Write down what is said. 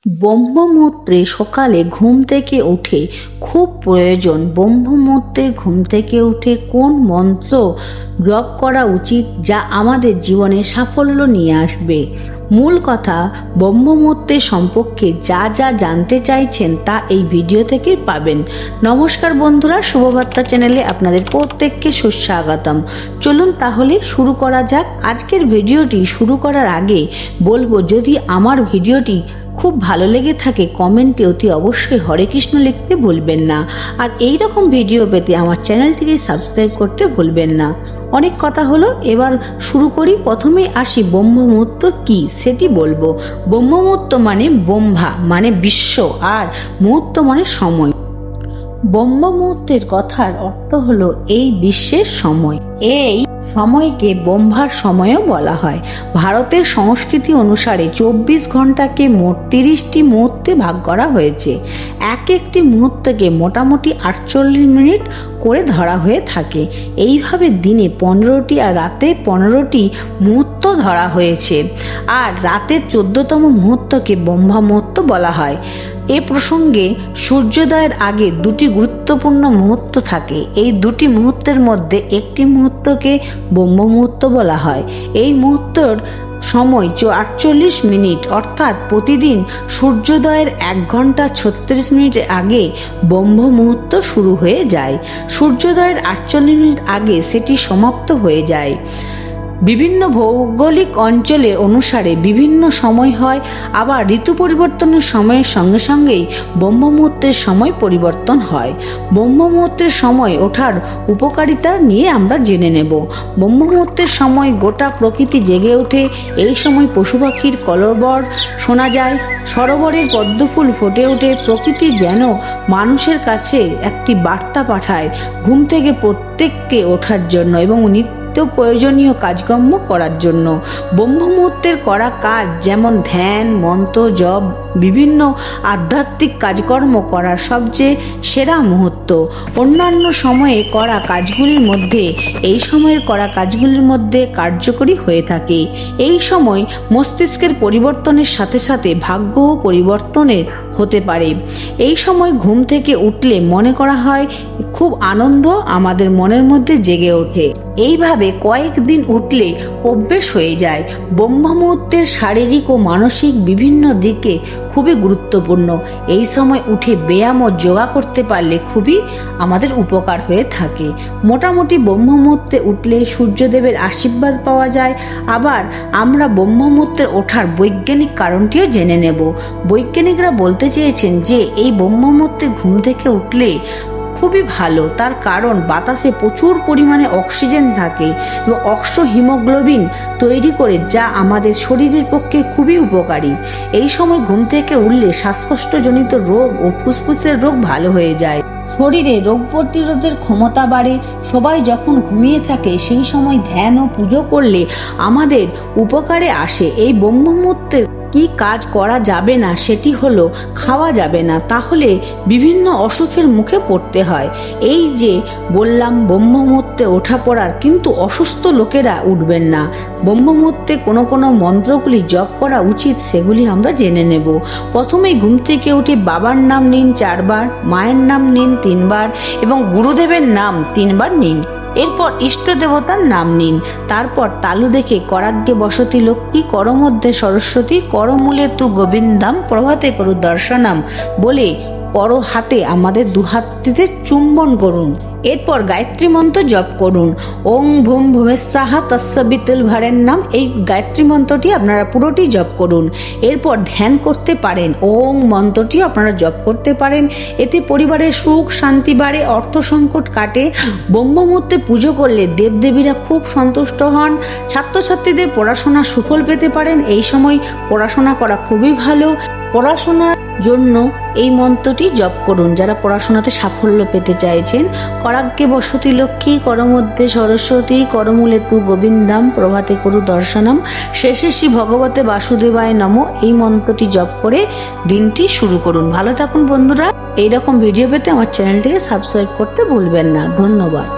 ব্রহ্মমুহূর্তে সকালে ঘুম থেকে উঠে খুব প্রয়োজন। ব্রহ্মমুহূর্তে ঘুম থেকে উঠে কোন মন্ত্র জপ করা উচিত যা আমাদের জীবনে সাফল্য নিয়ে আসবে। মূল কথা, ব্রহ্মমুহূর্তের সম্পর্কে যা যা জানতে চাইছেন তা এই ভিডিও থেকে পাবেন। নমস্কার বন্ধুরা, শুভবার্তা চ্যানেলে আপনাদের প্রত্যেককে সুস্বাগতম। চলুন তাহলে শুরু করা যাক। আজকের ভিডিওটি শুরু করার আগে বলবো, যদি আমার ভিডিওটি খুব ভালো লেগে থাকে কমেন্টে অতি অবশ্যই হরে কৃষ্ণ লিখতে ভুলবেন না। আর এই রকম ভিডিও পেতে আমার চ্যানেলটিকে সাবস্ক্রাইব করতে ভুলবেন না। অনেক কথা হলো, এবার শুরু করি। প্রথমেই আসি ব্রহ্মমুহূর্ত কি সেটি বলবো। ব্রহ্মমুহূর্ত মানে ব্রহ্মা মানে বিশ্ব, আর মুহূর্ত মানে সময়। ব্রহ্মমুহূর্তের কথার অর্থ হলো এই বিশ্বের সময়। এই সময়কে ব্রহ্মার সময়ও বলা হয়। ভারতের সংস্কৃতি অনুসারে 24 ঘন্টাকে মোট 30টি মুহূর্তে ভাগ করা হয়েছে। এক একটি মুহূর্তকে মোটামুটি 48 মিনিট করে ধরা হয়ে থাকে। এইভাবে দিনে 15টি আর রাতে 15টি মুহূর্ত ধরা হয়েছে। আর রাতের 14তম মুহূর্তকে ব্রহ্মা মুহূর্ত বলা হয়। এ প্রসঙ্গে সূর্যোদয়ের আগে দুটি গুরুত্বপূর্ণ মুহূর্ত থাকে। এই দুটি মুহূর্তের মধ্যে একটি মুহূর্তকে ব্রহ্ম মুহূর্ত বলা হয়। এই মুহূর্তের সময় 48 মিনিট, অর্থাৎ প্রতিদিন সূর্যোদয়ের 1 ঘন্টা 36 মিনিট আগে ব্রহ্ম মুহূর্ত শুরু হয়ে যায়। সূর্যোদয়ের 48 মিনিট আগে সেটি সমাপ্ত হয়ে যায়। বিভিন্ন ভৌগোলিক অঞ্চলের অনুসারে বিভিন্ন সময় হয়। আবার ঋতু পরিবর্তনের সময়ের সঙ্গে সঙ্গেই ব্রহ্ম মুহূর্তের সময় পরিবর্তন হয়। ব্রহ্ম মুহূর্তের সময় ওঠার উপকারিতা নিয়ে আমরা জেনে নেব। ব্রহ্ম মুহূর্তের সময় গোটা প্রকৃতি জেগে ওঠে। এই সময় পশু পাখির কলরব শোনা যায়, সরোবরের পদ্মফুল ফুটে ওঠে। প্রকৃতি যেন মানুষের কাছে একটি বার্তা পাঠায় ঘুম থেকে প্রত্যেককে ওঠার জন্য এবং প্রয়োজনীয় কাজকর্ম করার জন্য। ব্রহ্ম মুহূর্তের করা কাজ যেমন ধ্যান, মন্ত্র জপ, বিভিন্ন আধ্যাত্মিক কাজকর্ম করার সবচেয়ে সেরা মুহূর্ত। অন্যান্য সময়ে করা কাজগুলির মধ্যে এই সময়ের করা কাজগুলির মধ্যে কার্যকরী হয়ে থাকে। এই সময় মস্তিষ্কের পরিবর্তনের সাথে সাথে ভাগ্যও পরিবর্তনের হতে পারে। এই সময় ঘুম থেকে উঠলে মনে করা হয় খুব আনন্দ আমাদের মনের মধ্যে জেগে ওঠে। এইভাবে কয়েকদিন উঠলে অভ্যেস হয়ে যায়। ব্রহ্ম মুহূর্তের শারীরিক ও মানসিক বিভিন্ন দিকে খুবই গুরুত্বপূর্ণ। এই সময় উঠে ব্যায়াম ও যোগা করতে পারলে খুবই আমাদের উপকার হয়ে থাকে। মোটামুটি ব্রহ্ম মুহূর্তে উঠলে সূর্যদেবের আশীর্বাদ পাওয়া যায়। আবার আমরা ব্রহ্ম মুহূর্তের ওঠার বৈজ্ঞানিক কারণটিও জেনে নেব। বৈজ্ঞানিকরা বলতে চেয়েছেন যে এই ব্রহ্ম মুহূর্তে ঘুম থেকে উঠলে খুবই ভালো। তার কারণ বাতাসে প্রচুর পরিমাণে অক্সিজেন থাকে এবং হিমোগ্লোবিন তৈরি করে, যা আমাদের শরীরের পক্ষে খুবই উপকারী। এই সময় ঘুম থেকে উঠলে শ্বাসকষ্টজনিত রোগ ও ফুসফুসের রোগ ভালো হয়ে যায়। শরীরে রোগ প্রতিরোধের ক্ষমতা বাড়ে। সবাই যখন ঘুমিয়ে থাকে সেই সময় ধ্যান ও পুজো করলে আমাদের উপকারে আসে। এই ব্রহ্ম মুহূর্তে কি কাজ করা যাবে না সেটি হলো খাওয়া যাবে না, তাহলে বিভিন্ন অসুখের মুখে পড়তে হয়। এই যে বললাম ব্রহ্ম মুহূর্তে ওঠা পড়ার, কিন্তু অসুস্থ লোকেরা উঠবেন না। ব্রহ্ম মুহূর্তে কোনো কোনো মন্ত্রগুলি জপ করা উচিত, সেগুলি আমরা জেনে নেব। প্রথমেই ঘুম থেকে উঠে বাবার নাম নিন 4 বার, মায়ের নাম নিন 3 বার এবং গুরুদেবের নাম 3 বার নিন। এরপর ইষ্ট দেবতার নাম নিন। তারপর তালু দেখে করাগ্গে বসতি লক্ষ্মী, করমধ্যে সরস্বতী, করমূলে তু গোবিন্দাম, প্রভাতে করু দর্শনাম বলে করো হাতে আমাদের দুহাতিতে চুম্বন করুন। এরপর গায়ত্রী মন্ত্র জপ করুন। ওং ভূম ভূমেস্বাহা তস্যবিতুল ভারের নাম। এই গায়ত্রী মন্ত্রটি আপনারা পুরোটি জপ করুন। এরপর ধ্যান করতে পারেন। ওং মন্ত্রটি আপনারা জপ করতে পারেন। এতে পরিবারের সুখ শান্তি বাড়ে, অর্থ সংকট কাটে। ব্রহ্ম মুহূর্তে পুজো করলে দেবদেবীরা খুব সন্তুষ্ট হন। ছাত্রছাত্রীদের পড়াশোনা সুফল পেতে পারেন। এই সময় পড়াশোনা করা খুবই ভালো। পড়াশোনার জন্য এই মন্ত্রটি জপ করুন যারা পড়াশোনাতে সাফল্য পেতে চাইছেন। করাগ্গে বসতি লক্ষ্মী, করমধ্যে সরস্বতী, করমূলে তু গোবিন্দাম, প্রভাতে করু দর্শনম, শেষে শ্রী ভগবতে বাসুদেবায় নমঃ। এই মন্ত্রটি জপ করে দিনটি শুরু করুন। ভালো থাকুন বন্ধুরা। এইরকম ভিডিও পেতে আমার চ্যানেলটিকে সাবস্ক্রাইব করতে ভুলবেন না। ধন্যবাদ।